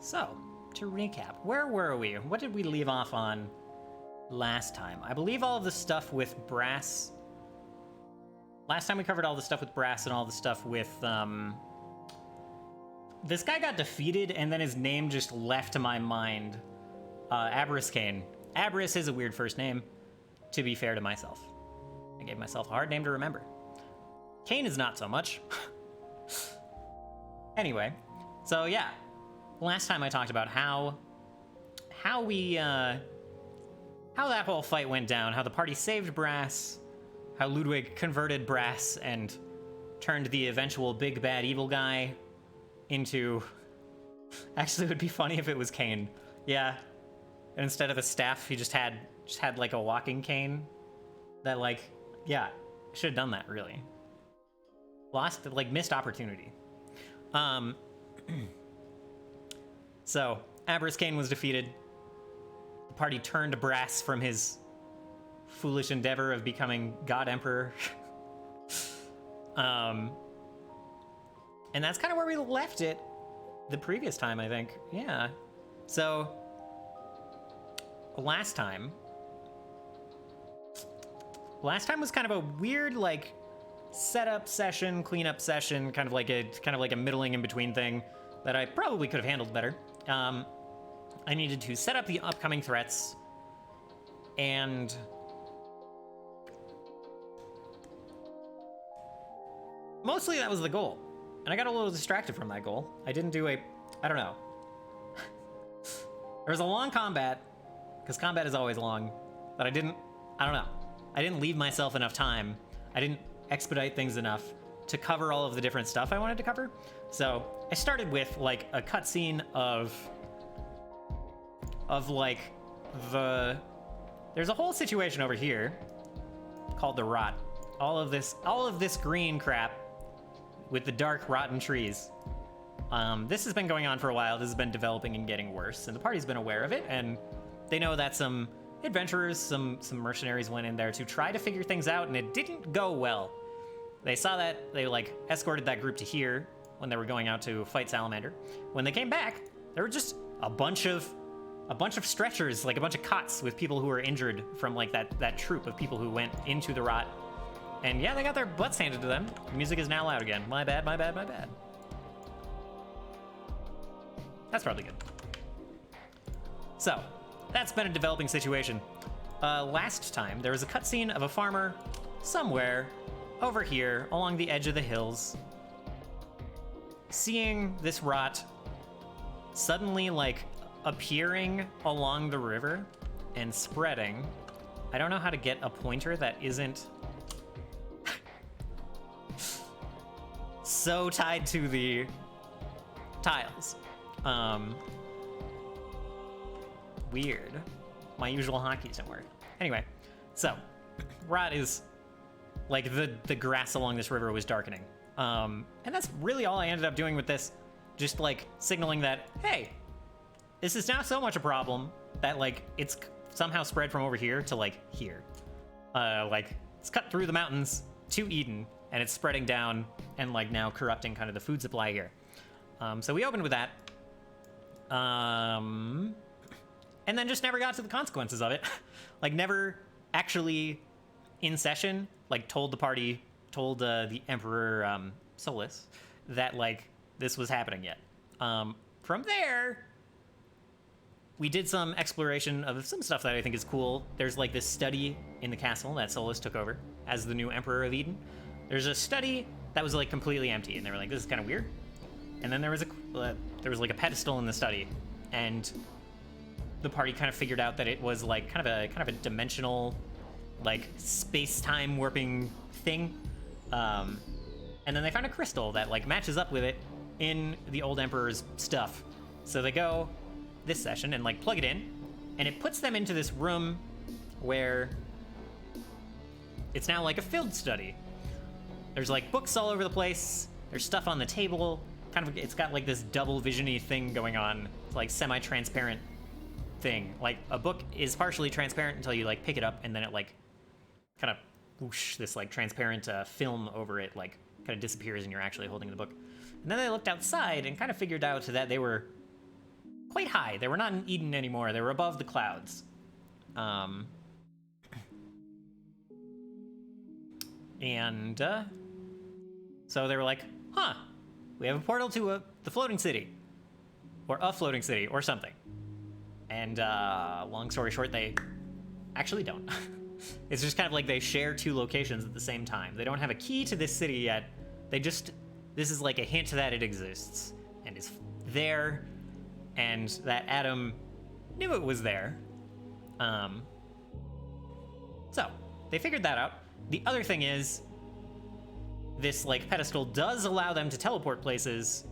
So, to recap, where were we? What did we leave off on last time? I believe all of the stuff with Brass... Last time we covered all the stuff with Brass and all the stuff with, This guy got defeated, and then his name just left to my mind. Aberys Kane. Aberys is a weird first name, to be fair to myself. I gave myself a hard name to remember. Kane is not so much. Anyway, so yeah. Last time I talked about how that whole fight went down, how the party saved Brass, how Ludwig converted Brass and turned the eventual big bad evil guy into... Actually, it would be funny if it was Kane. Yeah. And instead of a staff, he just had like a walking cane. That, like, yeah, should have done that, really. Missed opportunity. So, Aberys Kane was defeated. The party turned Brass from his foolish endeavor of becoming God Emperor. And that's kind of where we left it the previous time, I think. Yeah. So, last time was kind of a weird, like, setup session, cleanup session, kind of like a middling in between thing that I probably could have handled better. I needed to set up the upcoming threats, and mostly that was the goal. And I got a little distracted from that goal. I didn't do I don't know. There was a long combat, because combat is always long, but I don't know. I didn't leave myself enough time. I didn't expedite things enough to cover all of the different stuff I wanted to cover. So I started with like a cutscene of like there's a whole situation over here called the rot. All of this green crap with the dark rotten trees. This has been going on for a while. This has been developing and getting worse, and the party's been aware of it, and they know that some adventurers, some mercenaries went in there to try to figure things out, and it didn't go well. They saw that, they like escorted that group to here when they were going out to fight Salamander. When they came back, there were just a bunch of stretchers, like a bunch of cots with people who were injured from like that troop of people who went into the rot. And yeah, they got their butts handed to them. The music is now loud again. My bad, my bad, my bad. That's probably good. So, that's been a developing situation. Last time, there was a cutscene of a farmer somewhere over here along the edge of the hills seeing this rot suddenly, like, appearing along the river and spreading. I don't know how to get a pointer that isn't so tied to the tiles. Weird. My usual hotkeys don't work. Anyway, so rot is like the grass along this river was darkening. And that's really all I ended up doing with this. Just like signaling that, hey, this is now so much a problem that like it's somehow spread from over here to like here. Like it's cut through the mountains to Eden, and it's spreading down and like now corrupting kind of the food supply here. So we opened with that. And then just never got to the consequences of it. Like never actually in session, like told the party, told the Emperor Solus that like this was happening yet. From there, we did some exploration of some stuff that I think is cool. There's like this study in the castle that Solus took over as the new Emperor of Eden. There's a study that was like completely empty, and they were like, this is kind of weird. And then there was like a pedestal in the study, and the party kind of figured out that it was like kind of a dimensional, like space-time warping thing. And then they found a crystal that like matches up with it in the old Emperor's stuff. So they go this session and like plug it in, and it puts them into this room where it's now like a field study. There's like books all over the place. There's stuff on the table. Kind of, it's got like this double vision-y thing going on. It's like semi-transparent thing. Like a book is partially transparent until you like pick it up, and then it like kind of whoosh, this like transparent film over it like kind of disappears, and you're actually holding the book. And then they looked outside and kind of figured out that they were quite high. They were not in Eden anymore. They were above the clouds. So they were like, huh, we have a portal to the floating city. Or a floating city, or something. And long story short, they actually don't. It's just kind of like they share two locations at the same time. They don't have a key to this city yet. This is like a hint that it exists and is there, and that Adam knew it was there. So they figured that out. The other thing is, this like pedestal does allow them to teleport places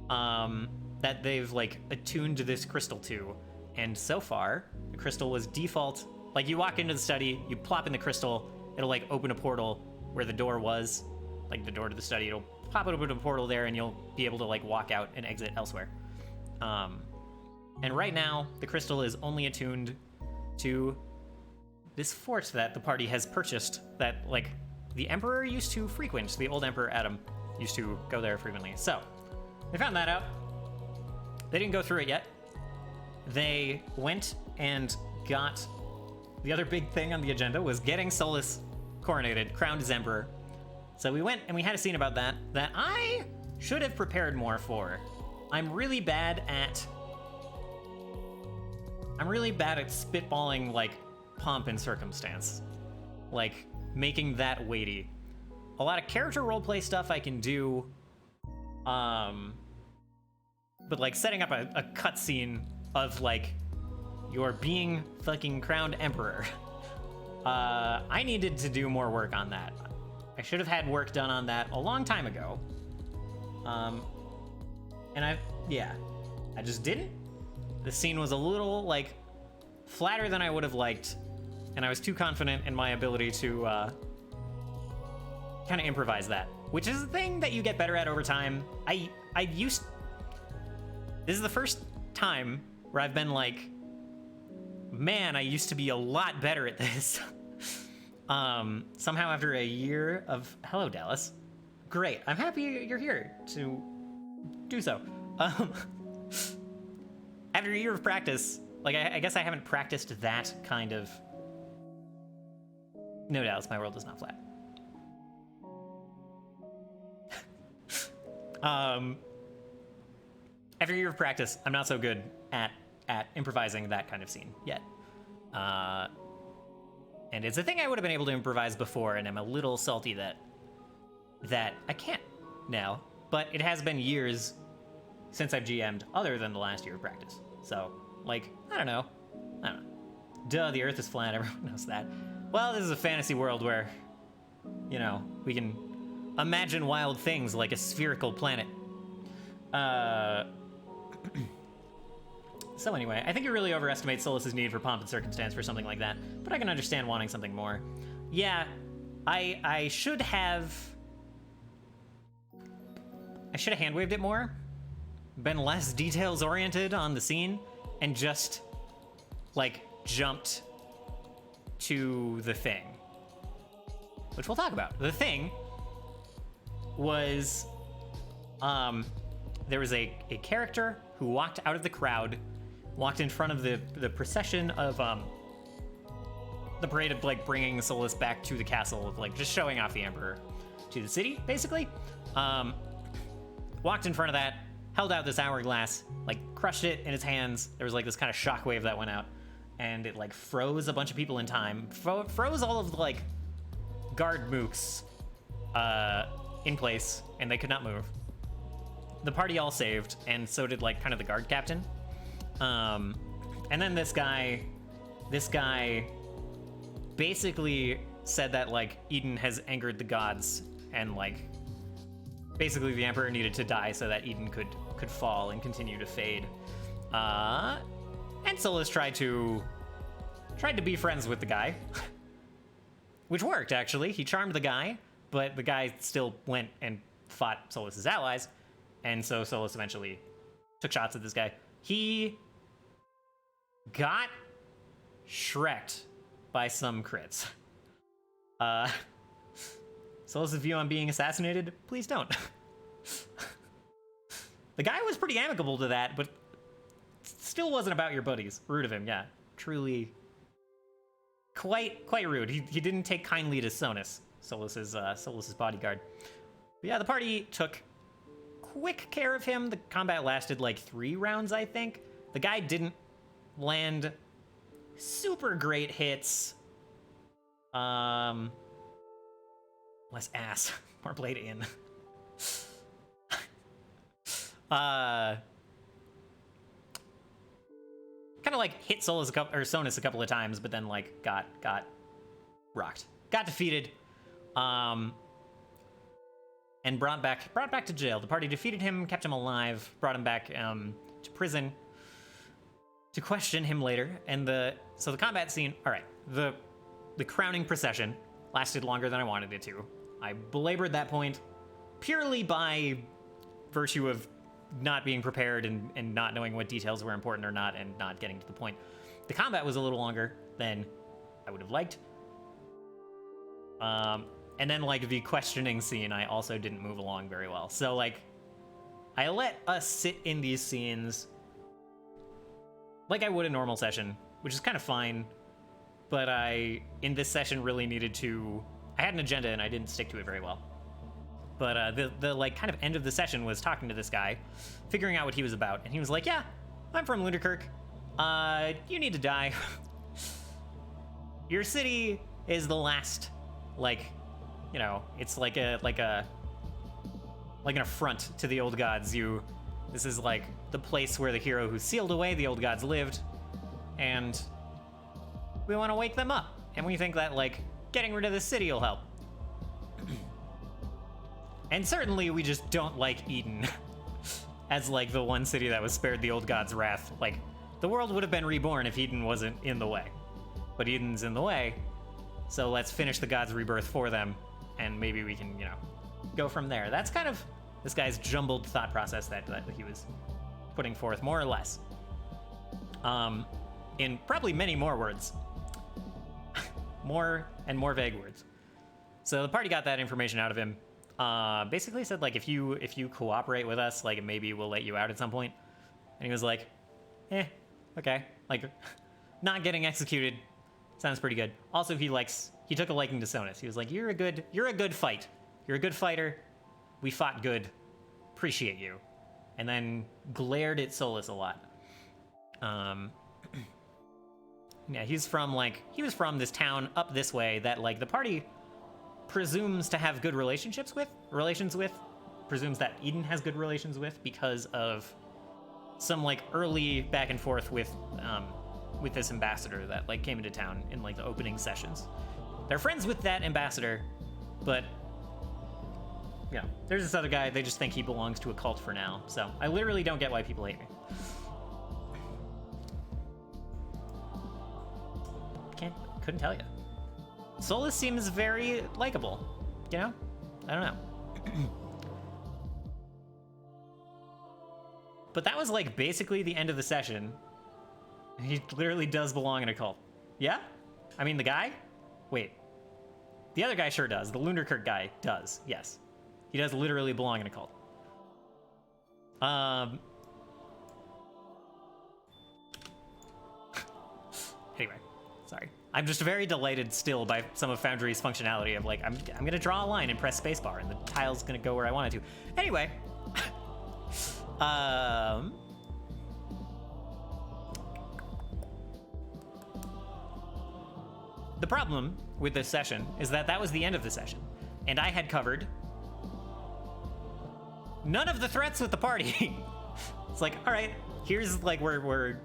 that they've like attuned this crystal to. And so far, the crystal was default. Like, you walk into the study, you plop in the crystal, it'll like open a portal where the door was, like the door to the study. It'll pop it open a portal there, and you'll be able to like walk out and exit elsewhere. And right now, the crystal is only attuned to this fort that the party has purchased, that like the Emperor used to frequent. The old Emperor Adam used to go there frequently. So they found that out. They didn't go through it yet. They went and got the other big thing on the agenda was getting Solus coronated, crowned as Emperor. So we went and we had a scene about that I should have prepared more for. I'm really bad at spitballing like pomp and circumstance, like making that weighty. A lot of character roleplay stuff I can do, but like setting up a cutscene of like you're being fucking crowned Emperor. I needed to do more work on that. I should have had work done on that a long time ago. And I just didn't. The scene was a little like flatter than I would have liked, and I was too confident in my ability to kind of improvise that, which is a thing that you get better at over time. This is the first time where I've been like, man, I used to be a lot better at this. Somehow after a year of, hello Dallas. Great, I'm happy you're here to do so. After a year of practice, like I guess I haven't practiced that kind of, no Dallas, my world is not flat. After a year of practice, I'm not so good at improvising that kind of scene yet. And it's a thing I would have been able to improvise before, and I'm a little salty that I can't now. But it has been years since I've GM'd other than the last year of practice. So, like, I don't know. Duh, the Earth is flat, everyone knows that. Well, this is a fantasy world where, you know, we can imagine wild things like a spherical planet. So anyway, I think you really overestimate Solus's need for pomp and circumstance for something like that, but I can understand wanting something more. Yeah, I should have hand-waved it more, been less details-oriented on the scene, and just, like, jumped to the thing, which we'll talk about. The thing was, there was a character who walked out of the crowd, walked in front of the procession of the parade of like bringing Solus back to the castle, of like just showing off the Emperor to the city, basically. Walked in front of that, held out this hourglass, like crushed it in his hands. There was like this kind of shockwave that went out, and it like froze a bunch of people in time, froze all of the like guard mooks in place, and they could not move. The party all saved, and so did like kind of the guard captain. And then this guy basically said that like Eden has angered the gods, and like basically the Emperor needed to die so that Eden could fall and continue to fade. And Solus tried to be friends with the guy, which worked actually. He charmed the guy, but the guy still went and fought Solus's allies. And so Solus eventually took shots at this guy. He got shreked by some crits. Solus's view on being assassinated? Please don't. The guy was pretty amicable to that, but Still wasn't about your buddies. Rude of him, yeah. Truly quite rude. He didn't take kindly to Solus's bodyguard. But yeah, the party took quick care of him. The combat lasted like 3 rounds, I think. The guy didn't land super great hits. Less ass. More blade in. Kind of like hit Sonus a couple of times, but then like got rocked, got defeated, and brought back to jail. The party defeated him, kept him alive, brought him back to prison to question him later. And so the combat scene. All right, the crowning procession lasted longer than I wanted it to. I belabored that point purely by virtue of not being prepared and not knowing what details were important or not, and not getting to the point. The combat was a little longer than I would have liked. And then like the questioning scene, I also didn't move along very well. So like, I let us sit in these scenes like I would a normal session, which is kind of fine. But in this session, really needed to. I had an agenda and I didn't stick to it very well. But the like kind of end of the session was talking to this guy, figuring out what he was about, and he was like, "Yeah, I'm from Lunarkirk. You need to die. Your city is the last, like, you know, it's like an affront to the old gods. This is like the place where the hero who sealed away the old gods lived, and we want to wake them up. And we think that like getting rid of the city will help." And certainly we just don't like Eden as like the one city that was spared the old god's wrath. Like, the world would have been reborn if Eden wasn't in the way. But Eden's in the way, so let's finish the god's rebirth for them, and maybe we can, you know, go from there. That's kind of this guy's jumbled thought process that he was putting forth, more or less. In probably many more words. More and more vague words. So the party got that information out of him. Basically said like, if you cooperate with us, like maybe we'll let you out at some point. And he was like, okay, like not getting executed sounds pretty good. Also, he took a liking to Sonus. He was like, you're a good fight. You're a good fighter. We fought good. Appreciate you. And then glared at Solus a lot. Yeah, he was from this town up this way that like the party presumes to have good relations with, presumes that Eden has good relations with, because of some like early back and forth with this ambassador that like came into town in like the opening sessions. They're friends with that ambassador, but you know, there's this other guy, they just think he belongs to a cult for now. So I literally don't get why people hate me. Couldn't tell you. Solus seems very likable, you know? I don't know. But that was like basically the end of the session. He literally does belong in a cult. Yeah? I mean, the guy? Wait. The other guy sure does. The Lunarkirk guy does, yes. He does literally belong in a cult. Anyway, sorry. I'm just very delighted still by some of Foundry's functionality of like, I'm gonna draw a line and press spacebar and the tile's gonna go where I want it to. Anyway, the problem with this session is that was the end of the session, and I had covered none of the threats with the party. It's like, all right, here's like we're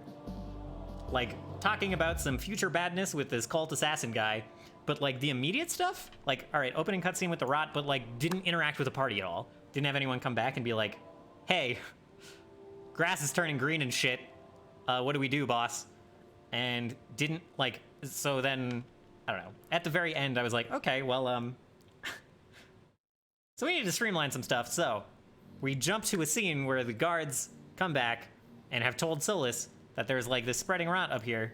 like talking about some future badness with this cult assassin guy, but like the immediate stuff, like, all right, opening cutscene with the rot, but like didn't interact with the party at all. Didn't have anyone come back and be like, hey, grass is turning green and shit. What do we do, boss? And didn't like, so then, I don't know. At the very end, I was like, okay, well, so we need to streamline some stuff. So we jump to a scene where the guards come back and have told Solus that there's like this spreading rot up here.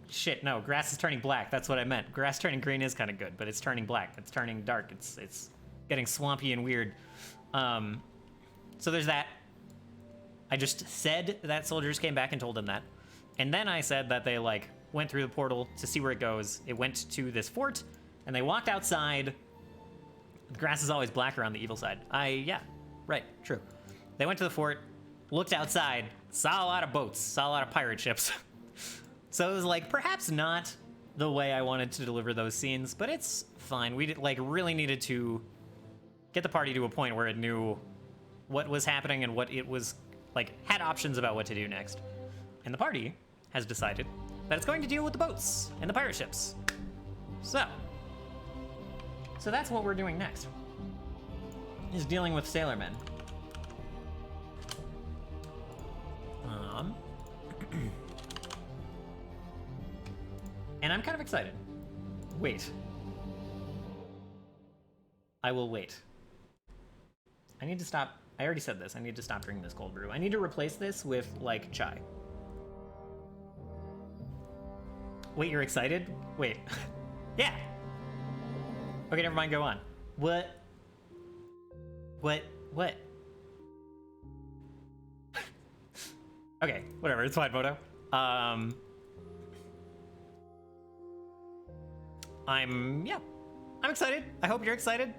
Shit, no, grass is turning black. That's what I meant. Grass turning green is kind of good, but it's turning black. It's turning dark. It's getting swampy and weird. So there's that. I just said that soldiers came back and told them that. And then I said that they, like, went through the portal to see where it goes. It went to this fort, and they walked outside. The grass is always blacker on the evil side. Yeah, right, true. They went to the fort, looked outside, saw a lot of boats, saw a lot of pirate ships. So it was, like, perhaps not the way I wanted to deliver those scenes, but it's fine. We, like, really needed to get the party to a point where it knew what was happening and what it was, like, had options about what to do next. And the party has decided that it's going to deal with the boats and the pirate ships. So that's what we're doing next, is dealing with sailormen. And I'm kind of excited. Wait. I will wait. I need to stop. I already said this. I need to stop drinking this cold brew. I need to replace this with, like, chai. Wait, you're excited? Wait. Yeah. Okay, never mind, go on. What? Okay, whatever, it's fine, Moto. I'm excited. I hope you're excited.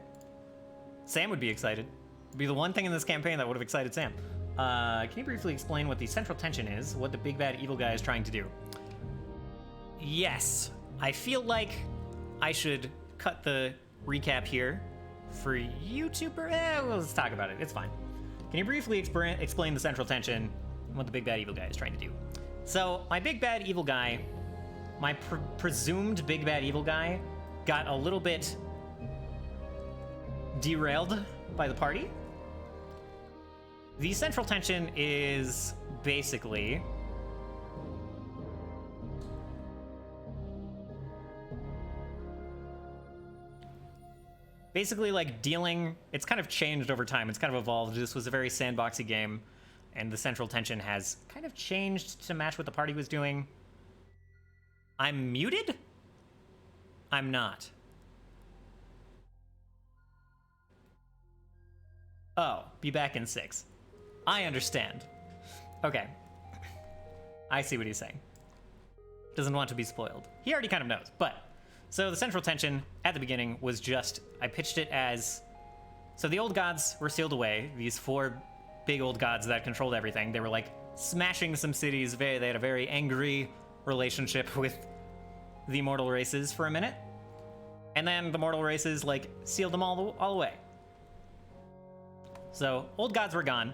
Sam would be excited. It'd be the one thing in this campaign that would have excited Sam. Can you briefly explain what the central tension is, what the big bad evil guy is trying to do? Yes, I feel like I should cut the recap here for YouTuber. Well, let's talk about it. It's fine. Can you briefly explain the central tension and what the big bad evil guy is trying to do? So, my big bad evil guy, my presumed big bad evil guy, got a little bit derailed by the party. The central tension is basically like dealing, it's kind of changed over time. It's kind of evolved. This was a very sandboxy game, and the central tension has kind of changed to match what the party was doing. I'm muted? I'm not. Oh, be back in 6. I understand. Okay. I see what he's saying. Doesn't want to be spoiled. He already kind of knows, but... So the central tension at the beginning was just, I pitched it as, so the old gods were sealed away, these 4 big old gods that controlled everything. They were like smashing some cities, they had a very angry relationship with the mortal races for a minute. And then the mortal races like sealed them all away. So old gods were gone,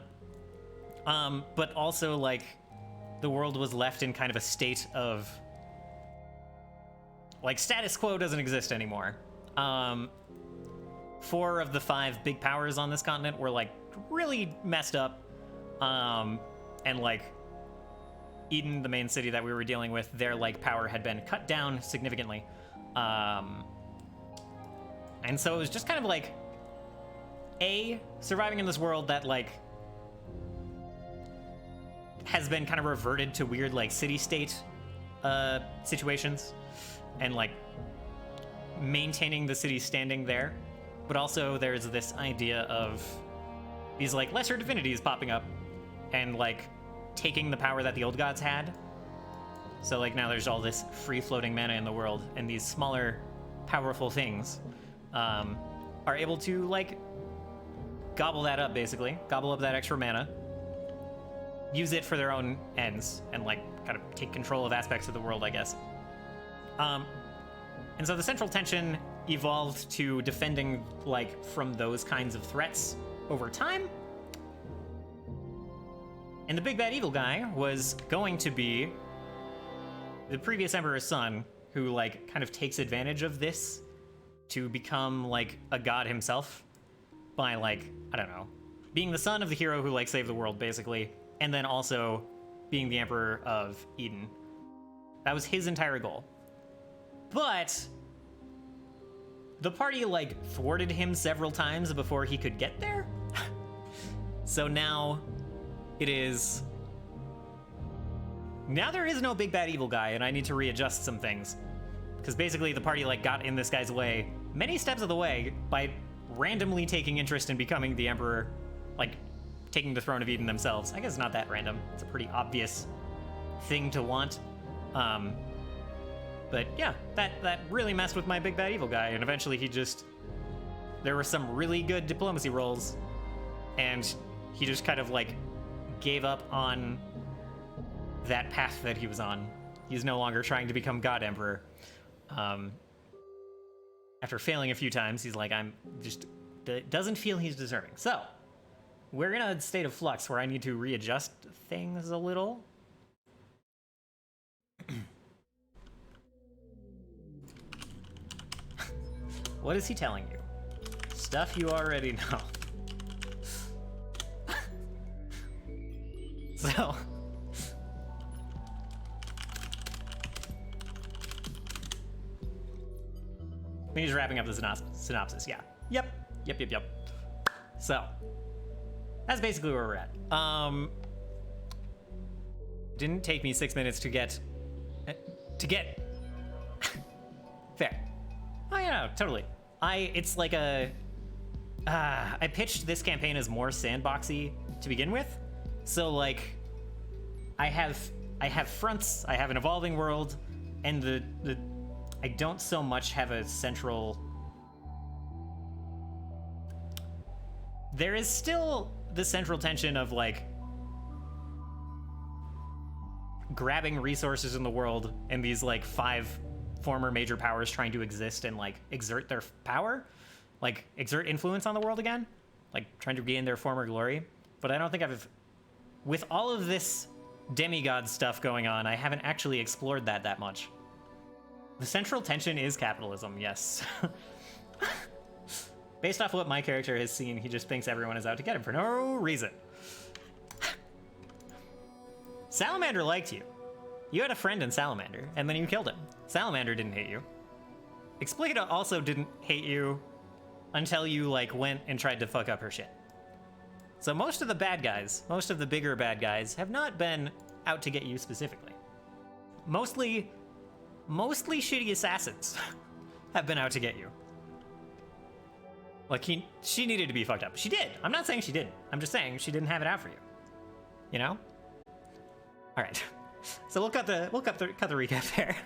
but also like the world was left in kind of a state of like status quo doesn't exist anymore. 4 of the 5 big powers on this continent were like really messed up. And like Eden, the main city that we were dealing with, their like power had been cut down significantly. And so it was just kind of like surviving in this world that like has been kind of reverted to weird like city-state situations. And like maintaining the city standing there, but also there's this idea of these like lesser divinities popping up and like taking the power that the old gods had. So like now there's all this free floating mana in the world, and these smaller powerful things are able to like gobble that up, basically gobble up that extra mana, use it for their own ends, and like kind of take control of aspects of the world, I guess. And so the central tension evolved to defending like from those kinds of threats over time. And the big bad evil guy was going to be the previous emperor's son, who like kind of takes advantage of this to become like a god himself by like, I don't know, being the son of the hero who like saved the world basically, and then also being the emperor of Eden. That was his entire goal. But the party like thwarted him several times before he could get there. So now there is no big bad evil guy, and I need to readjust some things. Because basically the party like got in this guy's way many steps of the way by randomly taking interest in becoming the emperor, like taking the throne of Eden themselves. I guess it's not that random. It's a pretty obvious thing to want. But yeah, that really messed with my big bad evil guy, and eventually there were some really good diplomacy rolls, and he just kind of like gave up on that path that he was on. He's no longer trying to become God Emperor. After failing a few times, he's like, doesn't feel he's deserving. So, we're in a state of flux where I need to readjust things a little. What is he telling you? Stuff you already know. So... he's wrapping up the synopsis, yeah. Yep. So, that's basically where we're at. Didn't take me 6 minutes to get... Fair. Oh, yeah, no, totally. It's like I pitched this campaign as more sandboxy to begin with. So, like, I have fronts, I have an evolving world, and I don't so much have a central... There is still the central tension of, like, grabbing resources in the world and these, like, 5 former major powers trying to exist and, like, exert their power. Like, exert influence on the world again. Like, trying to regain their former glory. But I don't think with all of this demigod stuff going on, I haven't actually explored that much. The central tension is capitalism, yes. Based off what my character has seen, he just thinks everyone is out to get him for no reason. Salamander liked you. You had a friend in Salamander, and then you killed him. Salamander didn't hate you. Explita also didn't hate you until you, like, went and tried to fuck up her shit. So most of the bad guys, most of the bigger bad guys, have not been out to get you specifically. Mostly shitty assassins have been out to get you. Like, she needed to be fucked up. She did. I'm not saying she didn't. I'm just saying she didn't have it out for you. You know? All right. So we'll cut the recap there.